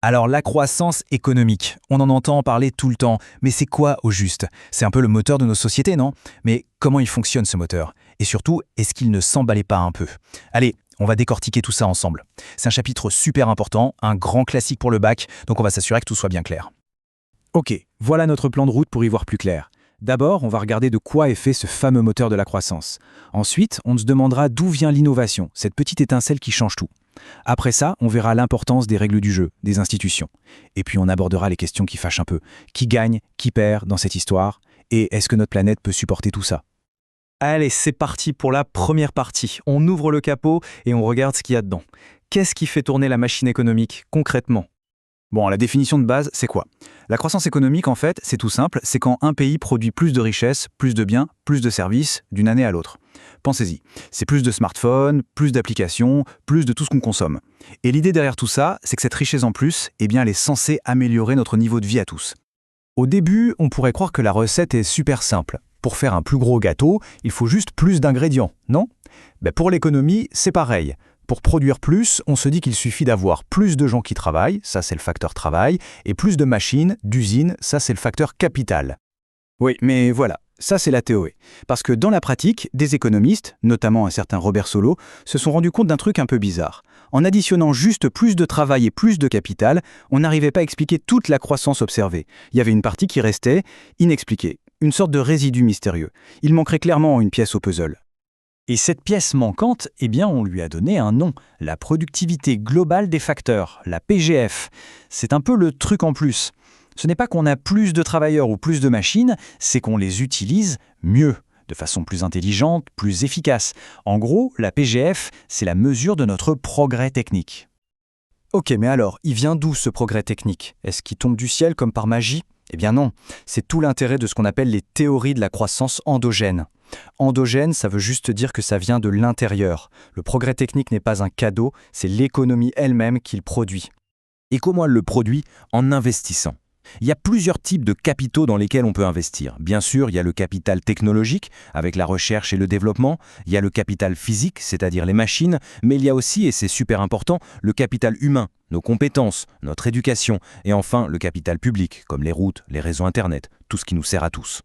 Alors la croissance économique, on en entend parler tout le temps, mais c'est quoi au juste? C'est un peu le moteur de nos sociétés, non? Mais comment il fonctionne ce moteur? Et surtout, est-ce qu'il ne s'emballait pas un peu? Allez, on va décortiquer tout ça ensemble. C'est un chapitre super important, un grand classique pour le bac, donc on va s'assurer que tout soit bien clair. Ok, voilà notre plan de route pour y voir plus clair. D'abord, on va regarder de quoi est fait ce fameux moteur de la croissance. Ensuite, on se demandera d'où vient l'innovation, cette petite étincelle qui change tout. Après ça, on verra l'importance des règles du jeu, des institutions. Et puis on abordera les questions qui fâchent un peu. Qui gagne, qui perd dans cette histoire? Et est-ce que notre planète peut supporter tout ça? Allez, c'est parti pour la première partie. On ouvre le capot et on regarde ce qu'il y a dedans. Qu'est-ce qui fait tourner la machine économique, concrètement? Bon, la définition de base, c'est quoi? La croissance économique, en fait, c'est tout simple, c'est quand un pays produit plus de richesses, plus de biens, plus de services, d'une année à l'autre. Pensez-y, c'est plus de smartphones, plus d'applications, plus de tout ce qu'on consomme. Et l'idée derrière tout ça, c'est que cette richesse en plus, eh bien, elle est censée améliorer notre niveau de vie à tous. Au début, on pourrait croire que la recette est super simple. Pour faire un plus gros gâteau, il faut juste plus d'ingrédients, non? Pour l'économie, c'est pareil. Pour produire plus, on se dit qu'il suffit d'avoir plus de gens qui travaillent, ça c'est le facteur travail, et plus de machines, d'usines, ça c'est le facteur capital. Oui, mais voilà, ça c'est la théorie. Parce que dans la pratique, des économistes, notamment un certain Robert Solow, se sont rendus compte d'un truc un peu bizarre. En additionnant juste plus de travail et plus de capital, on n'arrivait pas à expliquer toute la croissance observée. Il y avait une partie qui restait inexpliquée, une sorte de résidu mystérieux. Il manquerait clairement une pièce au puzzle. Et cette pièce manquante, eh bien, on lui a donné un nom, la productivité globale des facteurs, la PGF. C'est un peu le truc en plus. Ce n'est pas qu'on a plus de travailleurs ou plus de machines, c'est qu'on les utilise mieux, de façon plus intelligente, plus efficace. En gros, la PGF, c'est la mesure de notre progrès technique. Ok, mais alors, il vient d'où ce progrès technique? Est-ce qu'il tombe du ciel comme par magie? Eh bien non, c'est tout l'intérêt de ce qu'on appelle les théories de la croissance endogène. Endogène, ça veut juste dire que ça vient de l'intérieur. Le progrès technique n'est pas un cadeau, c'est l'économie elle-même qui le produit. Et comment elle le produit? En investissant. Il y a plusieurs types de capitaux dans lesquels on peut investir. Bien sûr, il y a le capital technologique, avec la recherche et le développement. Il y a le capital physique, c'est-à-dire les machines. Mais il y a aussi, et c'est super important, le capital humain, nos compétences, notre éducation. Et enfin, le capital public, comme les routes, les réseaux Internet, tout ce qui nous sert à tous.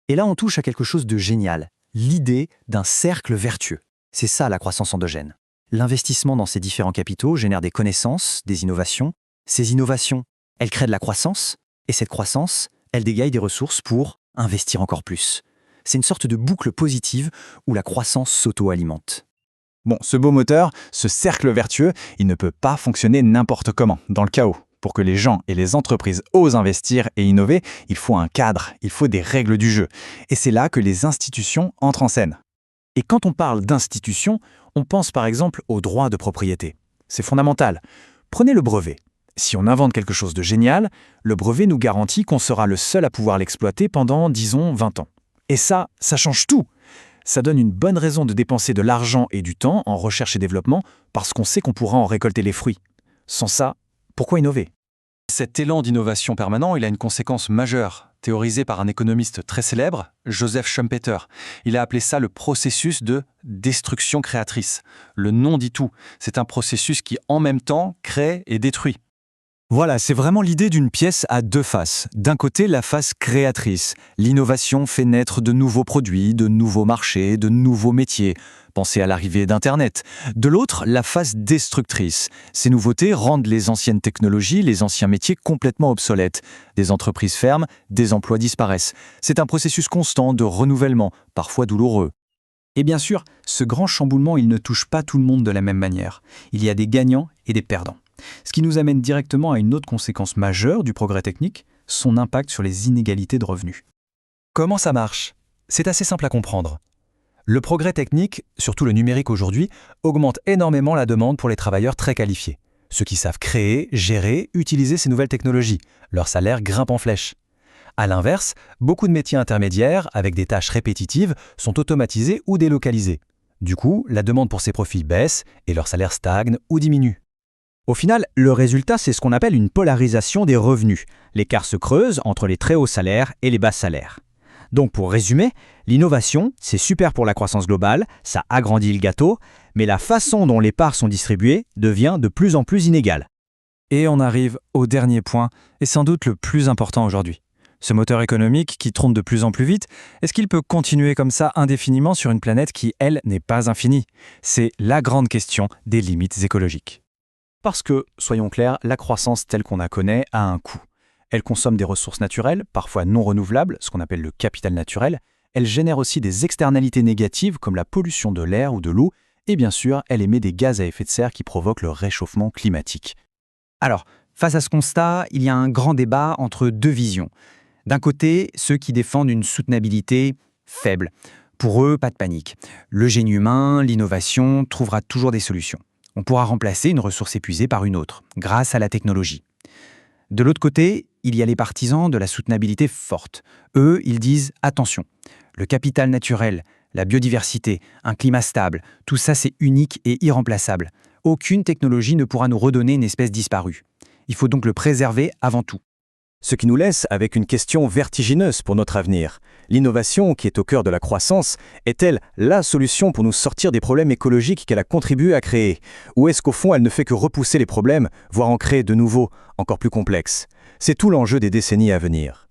Et là, on touche à quelque chose de génial, l'idée d'un cercle vertueux. C'est ça la croissance endogène. L'investissement dans ces différents capitaux génère des connaissances, des innovations. Ces innovations, elles créent de la croissance, et cette croissance, elle dégaille des ressources pour investir encore plus. C'est une sorte de boucle positive où la croissance s'auto-alimente. Bon, ce beau moteur, ce cercle vertueux, il ne peut pas fonctionner n'importe comment, dans le chaos. Pour que les gens et les entreprises osent investir et innover, il faut un cadre, il faut des règles du jeu. Et c'est là que les institutions entrent en scène. Et quand on parle d'institutions, on pense par exemple au droit de propriété. C'est fondamental. Prenez le brevet. Si on invente quelque chose de génial, le brevet nous garantit qu'on sera le seul à pouvoir l'exploiter pendant, disons, 20 ans. Et ça change tout. Ça donne une bonne raison de dépenser de l'argent et du temps en recherche et développement parce qu'on sait qu'on pourra en récolter les fruits. Sans ça, pourquoi innover? Cet élan d'innovation permanent, il a une conséquence majeure, théorisée par un économiste très célèbre, Joseph Schumpeter. Il a appelé ça le processus de destruction créatrice. Le nom dit tout. C'est un processus qui, en même temps, crée et détruit. Voilà, c'est vraiment l'idée d'une pièce à deux faces. D'un côté, la face créatrice. L'innovation fait naître de nouveaux produits, de nouveaux marchés, de nouveaux métiers. Pensez à l'arrivée d'Internet. De l'autre, la face destructrice. Ces nouveautés rendent les anciennes technologies, les anciens métiers complètement obsolètes. Des entreprises ferment, des emplois disparaissent. C'est un processus constant de renouvellement, parfois douloureux. Et bien sûr, ce grand chamboulement, il ne touche pas tout le monde de la même manière. Il y a des gagnants et des perdants. Ce qui nous amène directement à une autre conséquence majeure du progrès technique, son impact sur les inégalités de revenus. Comment ça marche? C'est assez simple à comprendre. Le progrès technique, surtout le numérique aujourd'hui, augmente énormément la demande pour les travailleurs très qualifiés. Ceux qui savent créer, gérer, utiliser ces nouvelles technologies. Leur salaire grimpe en flèche. À l'inverse, beaucoup de métiers intermédiaires, avec des tâches répétitives, sont automatisés ou délocalisés. Du coup, la demande pour ces profils baisse et leur salaire stagne ou diminue. Au final, le résultat, c'est ce qu'on appelle une polarisation des revenus. L'écart se creuse entre les très hauts salaires et les bas salaires. Donc pour résumer, l'innovation, c'est super pour la croissance globale, ça agrandit le gâteau, mais la façon dont les parts sont distribuées devient de plus en plus inégale. Et on arrive au dernier point, et sans doute le plus important aujourd'hui. Ce moteur économique qui tourne de plus en plus vite, est-ce qu'il peut continuer comme ça indéfiniment sur une planète qui, elle, n'est pas infinie? C'est la grande question des limites écologiques. Parce que, soyons clairs, la croissance telle qu'on la connaît a un coût. Elle consomme des ressources naturelles, parfois non renouvelables, ce qu'on appelle le capital naturel. Elle génère aussi des externalités négatives comme la pollution de l'air ou de l'eau. Et bien sûr, elle émet des gaz à effet de serre qui provoquent le réchauffement climatique. Alors, face à ce constat, il y a un grand débat entre deux visions. D'un côté, ceux qui défendent une soutenabilité faible. Pour eux, pas de panique. Le génie humain, l'innovation trouvera toujours des solutions. On pourra remplacer une ressource épuisée par une autre, grâce à la technologie. De l'autre côté, il y a les partisans de la soutenabilité forte. Eux, ils disent « attention, le capital naturel, la biodiversité, un climat stable, tout ça c'est unique et irremplaçable. Aucune technologie ne pourra nous redonner une espèce disparue. Il faut donc le préserver avant tout. » Ce qui nous laisse avec une question vertigineuse pour notre avenir. L'innovation, qui est au cœur de la croissance, est-elle la solution pour nous sortir des problèmes écologiques qu'elle a contribué à créer? Ou est-ce qu'au fond, elle ne fait que repousser les problèmes, voire en créer de nouveaux, encore plus complexes? C'est tout l'enjeu des décennies à venir.